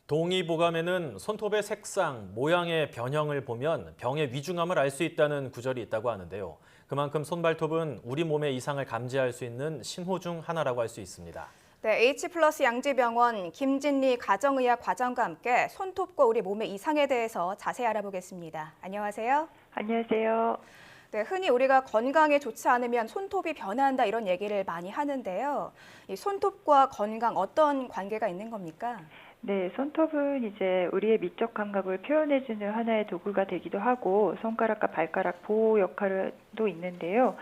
동의보감에는 손톱의 색상, 모양의 변형을 보면 병의 위중함을 알 수 있다는 구절이 있다고 하는데요. 그만큼 손발톱은 우리 몸의 이상을 감지할 수 있는 신호 중 하나라고 할 수 있습니다. 네, H+ 양지병원 김진리 가정의학 과장과 함께 손톱과 우리 몸의 이상에 대해서 자세히 알아보겠습니다. 안녕하세요. 안녕하세요. 네, 흔히 우리가 건강에 좋지 않으면 손톱이 변한다 이런 얘기를 많이 하는데요. 이 손톱과 건강 어떤 관계가 있는 겁니까? 네, 손톱은 이제 우리의 미적 감각을 표현해주는 하나의 도구가 되기도 하고 손가락과 발가락 보호 역할도 있는데요.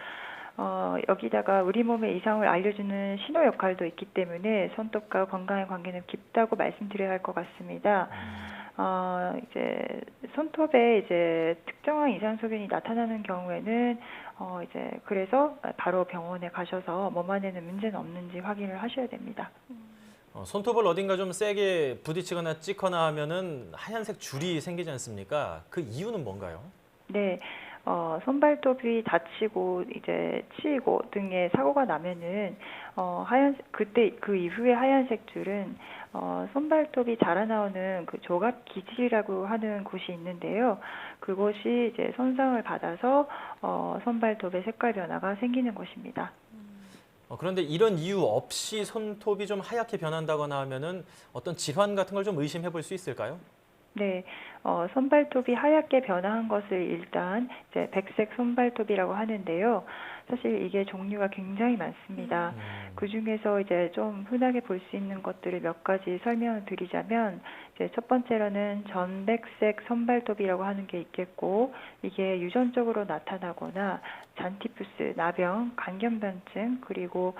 여기다가 우리 몸의 이상을 알려주는 신호 역할도 있기 때문에 손톱과 건강의 관계는 깊다고 말씀드려야 할 것 같습니다. 이제 손톱에 이제 특정한 이상 소견이 나타나는 경우에는 이제 그래서 바로 병원에 가셔서 몸 안에는 문제는 없는지 확인을 하셔야 됩니다. 손톱을 어딘가 좀 세게 부딪히거나 찍거나 하면은 하얀색 줄이 생기지 않습니까? 그 이유는 뭔가요? 네, 손발톱이 다치고 이제 치이고 등의 사고가 나면은 그때 그 이후에 하얀색 줄은 손발톱이 자라나오는 그 조각 기질이라고 하는 곳이 있는데요. 그곳이 이제 손상을 받아서 손발톱의 색깔 변화가 생기는 것입니다. 그런데 이런 이유 없이 손톱이 좀 하얗게 변한다거나 하면은 어떤 질환 같은 걸 좀 의심해 볼 수 있을까요? 네, 손발톱이 하얗게 변화한 것을 일단 이제 백색 손발톱이라고 하는데요. 사실 이게 종류가 굉장히 많습니다. 그 중에서 이제 좀 흔하게 볼 수 있는 것들을 몇 가지 설명을 드리자면, 이제 첫 번째로는 전백색 손발톱이라고 하는 게 있겠고, 이게 유전적으로 나타나거나 잔티푸스, 나병, 간염변증, 그리고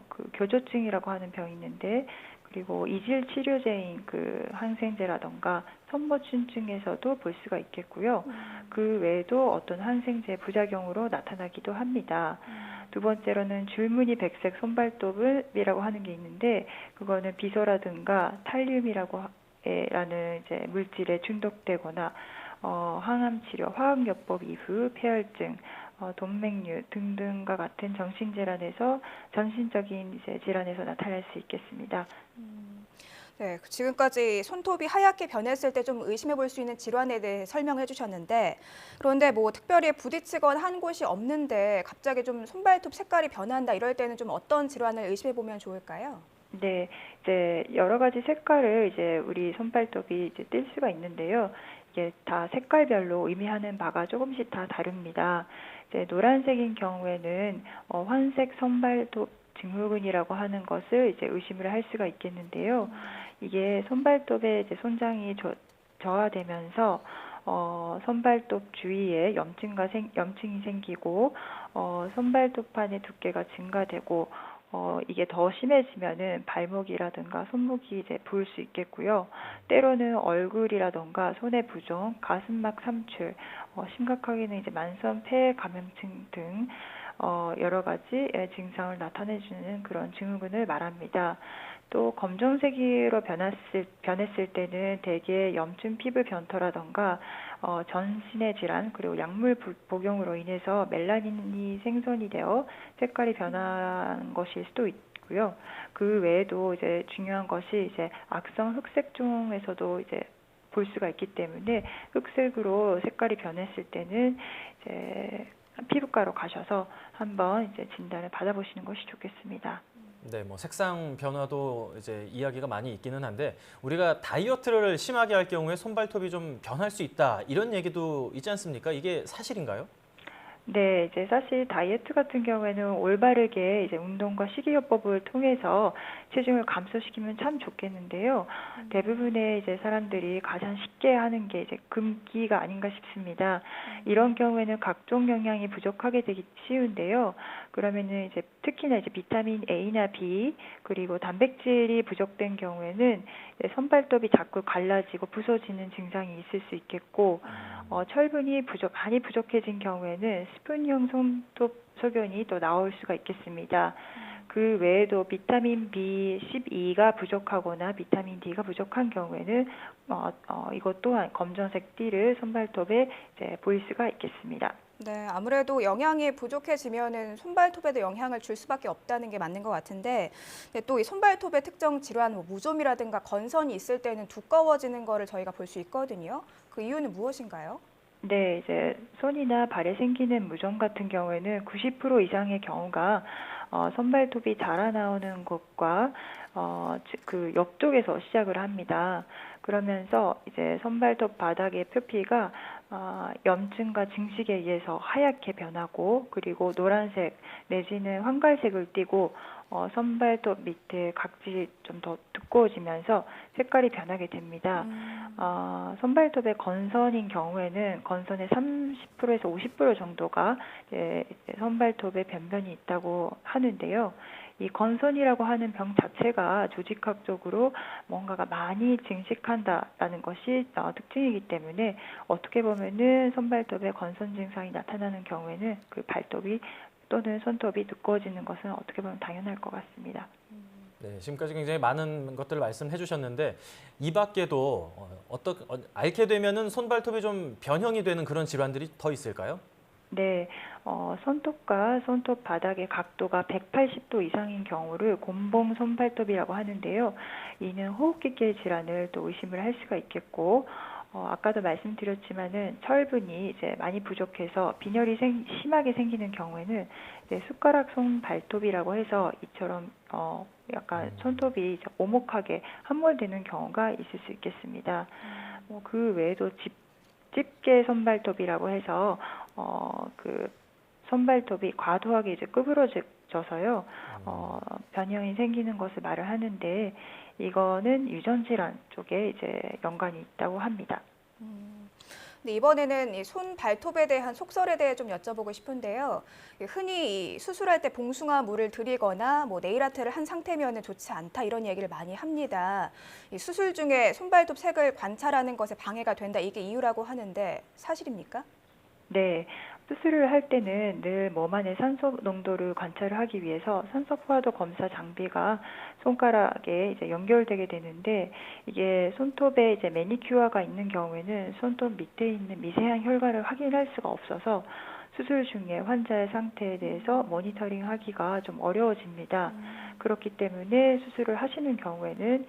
그 교조증이라고 하는 병이 있는데, 그리고 이질 치료제인 그 항생제라던가 손모춘증에서도 볼 수가 있겠고요. 그 외에도 어떤 항생제 부작용으로 나타나기도 합니다. 두 번째로는 줄무늬 백색 손발톱이라고 하는 게 있는데, 그거는 비소라든가 탈륨이라고 라는 이제 물질에 중독되거나 항암 치료, 화학요법 이후 폐혈증, 동맥류 등등과 같은 정신질환에서 전신적인 이제 질환에서 나타날 수 있겠습니다. 네, 지금까지 손톱이 하얗게 변했을 때 좀 의심해 볼 수 있는 질환에 대해 설명해 주셨는데, 그런데 뭐 특별히 부딪히거나 한 곳이 없는데 갑자기 좀 손발톱 색깔이 변한다 이럴 때는 좀 어떤 질환을 의심해 보면 좋을까요? 네, 이제 여러 가지 색깔을 이제 우리 손발톱이 이제 띌 수가 있는데요. 이게 다 색깔별로 의미하는 바가 조금씩 다 다릅니다. 이제 노란색인 경우에는 환색 손발톱 증후군이라고 하는 것을 이제 의심을 할 수가 있겠는데요. 이게 손발톱의 이제 손장이 저하되면서 손발톱 주위에 염증이 생기고 손발톱판의 두께가 증가되고 이게 더 심해지면은 발목이라든가 손목이 이제 부을 수 있겠고요. 때로는 얼굴이라든가 손의 부종, 가슴막 삼출, 심각하게는 이제 만성 폐 감염증 등 여러 가지 증상을 나타내주는 그런 증후군을 말합니다. 또 검정색으로 변했을 때는 대개 염증 피부 변토라던가 전신의 질환 그리고 약물 복용으로 인해서 멜라닌이 생성이 되어 색깔이 변한 것일 수도 있고요. 그 외에도 이제 중요한 것이 이제 악성 흑색종에서도 이제 볼 수가 있기 때문에 흑색으로 색깔이 변했을 때는 이제 피부과로 가셔서 한번 이제 진단을 받아보시는 것이 좋겠습니다. 네, 뭐 색상 변화도 이제 이야기가 많이 있기는 한데 우리가 다이어트를 심하게 할 경우에 손발톱이 좀 변할 수 있다 이런 얘기도 있지 않습니까? 이게 사실인가요? 네, 이제 사실 다이어트 같은 경우에는 올바르게 이제 운동과 식이요법을 통해서 체중을 감소시키면 참 좋겠는데요. 대부분의 이제 사람들이 가장 쉽게 하는 게 이제 굶기가 아닌가 싶습니다. 이런 경우에는 각종 영양이 부족하게 되기 쉬운데요. 그러면은 이제 특히나 이제 비타민 A나 B 그리고 단백질이 부족된 경우에는 손발톱이 자꾸 갈라지고 부서지는 증상이 있을 수 있겠고, 철분이 많이 부족해진 경우에는 스푼형 손톱 소변이 또 나올 수가 있겠습니다. 그 외에도 비타민 B12가 부족하거나 비타민 D가 부족한 경우에는 이것 또한 검정색 띠를 손발톱에 이제 보일 수가 있겠습니다. 네, 아무래도 영양이 부족해지면은 손발톱에도 영향을 줄 수밖에 없다는 게 맞는 것 같은데, 또 이 손발톱의 특정 질환, 뭐 무좀이라든가 건선이 있을 때는 두꺼워지는 거를 저희가 볼 수 있거든요. 그 이유는 무엇인가요? 네, 이제 손이나 발에 생기는 무좀 같은 경우에는 90% 이상의 경우가 선발톱이 자라나오는 곳과 그 옆쪽에서 시작을 합니다. 그러면서 이제 선발톱 바닥의 표피가 염증과 증식에 의해서 하얗게 변하고 그리고 노란색 내지는 황갈색을 띠고 선발톱 밑에 각질이 좀 더 두꺼워지면서 색깔이 변하게 됩니다. 선발톱의 건선인 경우에는 건선의 30%에서 50% 정도가 이제 선발톱에 변변이 있다고 하는데요. 이 건선이라고 하는 병 자체가 조직학적으로 뭔가가 많이 증식한다라는 것이 특징이기 때문에 어떻게 보면은 선발톱에 건선 증상이 나타나는 경우에는 그 발톱이 또는 손톱이 두꺼워지는 것은 어떻게 보면 당연할 것 같습니다. 네, 지금까지 굉장히 많은 것들을 말씀해 주셨는데 이 밖에도 앓게 되면은 손발톱이 좀 변형이 되는 그런 질환들이 더 있을까요? 네, 손톱과 손톱 바닥의 각도가 180도 이상인 경우를 곤봉 손발톱이라고 하는데요. 이는 호흡기계 질환을 또 의심을 할 수가 있겠고, 아까도 말씀드렸지만은 철분이 이제 많이 부족해서 빈혈이 심하게 생기는 경우에는 이제 숟가락 손 발톱이라고 해서 이처럼 약간 손톱이 이제 오목하게 함몰되는 경우가 있을 수 있겠습니다. 그 외에도 집게 손발톱이라고 해서 그 손발톱이 과도하게 이제 구부러져서요 변형이 생기는 것을 말을 하는데 이거는 유전 질환 쪽에 이제 연관이 있다고 합니다. 근데 이번에는 이 손 발톱에 대한 속설에 대해 좀 여쭤보고 싶은데요. 흔히 이 수술할 때 봉숭아 물을 들이거나 뭐 네일아트를 한 상태면은 좋지 않다 이런 얘기를 많이 합니다. 이 수술 중에 손발톱 색을 관찰하는 것에 방해가 된다 이게 이유라고 하는데 사실입니까? 네, 수술을 할 때는 늘 몸 안의 산소 농도를 관찰을 하기 위해서 산소 포화도 검사 장비가 손가락에 이제 연결되게 되는데 이게 손톱에 이제 매니큐어가 있는 경우에는 손톱 밑에 있는 미세한 혈관을 확인할 수가 없어서 수술 중에 환자의 상태에 대해서 모니터링하기가 좀 어려워집니다. 그렇기 때문에 수술을 하시는 경우에는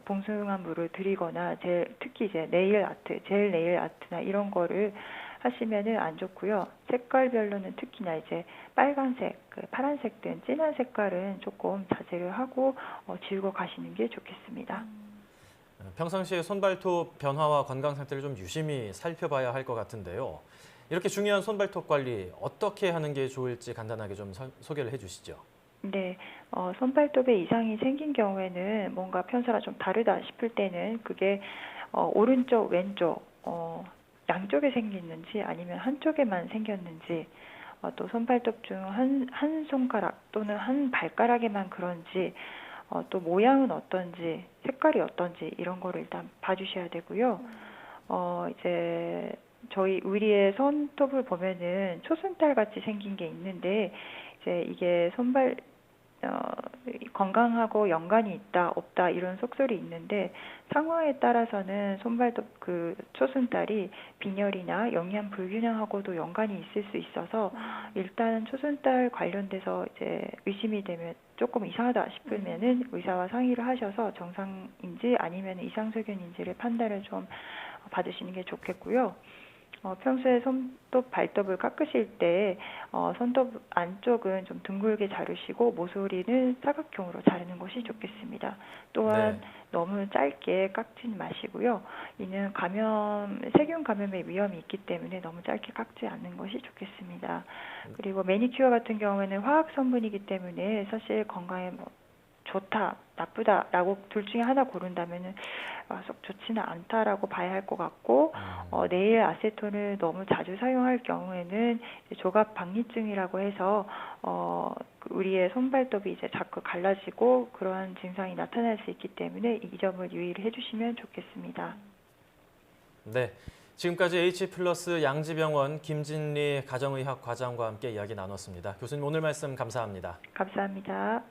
봉숭아 물을 들이거나 특히 이제 네일 아트, 젤 네일 아트나 이런 거를 하시면은 안 좋고요. 색깔별로는 특히나 이제 빨간색, 파란색 등 진한 색깔은 조금 자제를 하고 지우고 가시는 게 좋겠습니다. 평상시에 손발톱 변화와 건강 상태를 좀 유심히 살펴봐야 할 것 같은데요. 이렇게 중요한 손발톱 관리 어떻게 하는 게 좋을지 간단하게 좀 소개를 해주시죠. 네, 손발톱에 이상이 생긴 경우에는 뭔가 평소랑 좀 다르다 싶을 때는 그게 오른쪽, 왼쪽, 양쪽에 생겼는지 아니면 한쪽에만 생겼는지 또 손발톱 중 한 손가락 또는 한 발가락에만 그런지 또 모양은 어떤지 색깔이 어떤지 이런 거를 일단 봐주셔야 되고요. 이제 우리의 손톱을 보면은 초승달 같이 생긴 게 있는데 이제 이게 건강하고 연관이 있다 없다 이런 속설이 있는데 상황에 따라서는 손발톱 그 초승달이 빈혈이나 영양 불균형하고도 연관이 있을 수 있어서 일단 초승달 관련돼서 이제 의심이 되면 조금 이상하다 싶으면은 의사와 상의를 하셔서 정상인지 아니면 이상소견인지를 판단을 좀 받으시는 게 좋겠고요. 평소에 손톱, 발톱을 깎으실 때 손톱 안쪽은 좀 둥글게 자르시고 모서리는 사각형으로 자르는 것이 좋겠습니다. 또한 너무 짧게 깎지는 마시고요. 이는 세균 감염의 위험이 있기 때문에 너무 짧게 깎지 않는 것이 좋겠습니다. 그리고 매니큐어 같은 경우에는 화학 성분이기 때문에 사실 건강에 좋다, 나쁘다라고 둘 중에 하나 고른다면은 썩 좋지는 않다라고 봐야 할 것 같고 네일 아세톤을 너무 자주 사용할 경우에는 조각 박리증이라고 해서 우리의 손발톱이 이제 자꾸 갈라지고 그러한 증상이 나타날 수 있기 때문에 이 점을 유의를 해주시면 좋겠습니다. 네, 지금까지 H+ 양지병원 김진리 가정의학 과장과 함께 이야기 나눴습니다. 교수님 오늘 말씀 감사합니다. 감사합니다.